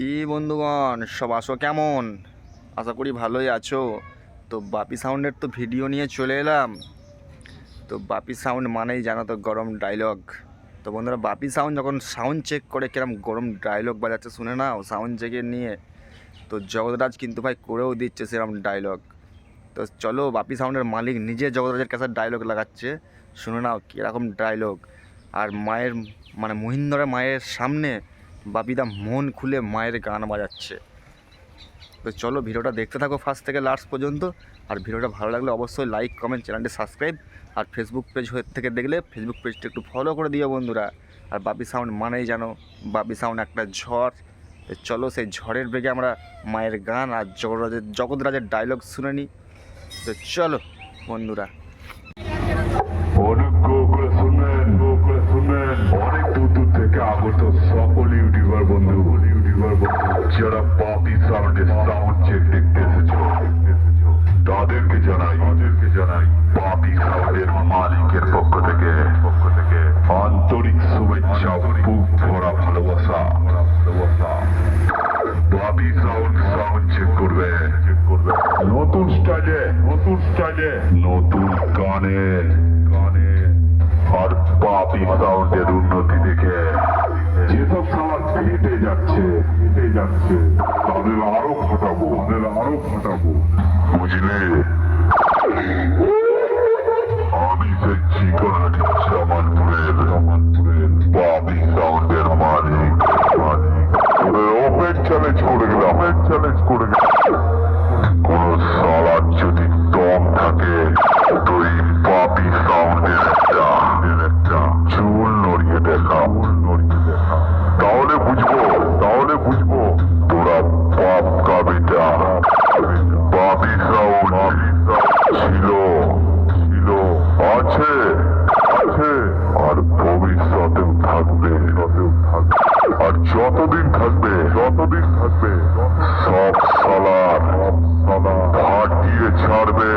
কি বন্ধুগণ সব আছো কেমন? আশা করি ভালোই আছো। তো বাপি সাউন্ডের তো ভিডিও নিয়ে চলে এলাম। তো বাপি সাউন্ড মানেই জানো তো গরম ডায়লগ। তো বন্ধুরা, বাপি সাউন্ড যখন সাউন্ড চেক করে কিরম গরম ডায়লগ বাজাচ্ছে শুনে নাও সাউন্ড চেকে নিয়ে। তো জগৎরাজ কিন্তু ভাই করেও দিচ্ছে সেরকম ডায়লগ। তো চলো, বাপি সাউন্ডের মালিক নিজে জগৎরাজের কাছে ডায়লগ লাগাচ্ছে, শুনে নাও কীরকম ডায়লগ। আর মায়ের মানে মহিন্দরের মায়ের সামনে বাপিদা মন খুলে মায়ের গান বাজাচ্ছে। তো চলো ভিডিওটা দেখতে থাকো ফার্স্ট থেকে লাস্ট পর্যন্ত। আর ভিডিওটা ভালো লাগলে অবশ্যই লাইক কমেন্ট চ্যানেলটি সাবস্ক্রাইব। আর ফেসবুক পেজ থেকে দেখলে ফেসবুক পেজটা একটু ফলো করে দিও বন্ধুরা। আর বাপি সাউন্ড মানেই জানো বাপি সাউন্ড একটা ঝড়। তো চলো সেই ঝড়ের বেগে আমরা মায়ের গান আর জগৎরাজের ডায়লগ শুনে নিই। তো চলো বন্ধুরা। অনেক দূর দূর থেকে আগত সকল ইউটিউবার বন্ধু যারা বাপি সাউন্ডের সাউন্ড চেক দেখতে এসেছো, তাদেরকে জানাই বাপি সাউন্ডের মালিকের পক্ষ থেকে আন্তরিক শুভেচ্ছা, বুক ভরা ভালোবাসা। বাপি সাউন্ড চেক করবে নতুন স্টাইলে নতুন গানে। আর বাপি সাউন্ডের উন্নতি দেখে যেসব সবার হেঁটে যাচ্ছে তাদের আরো ফাটাবো বুঝলে। আমি সেই চিকনাটি জামানপুরের বাপি সাউন্ডের মালিক। ওদের ওপেন চ্যালেঞ্জ করে গেলাম। কোন সালার যদি দম থাকে তো এই বাপি সাউন্ডের একটা চুল নড়িয়ে দেখা, তাহলে বুঝবো তোরা বাপ কাবিটা। বাপি সাউন্ড ছিল, আছে আর ভবিষ্যতেও থাকবে। আর যতদিন থাকবে সব সালার ভাট দিয়ে ছাড়বে।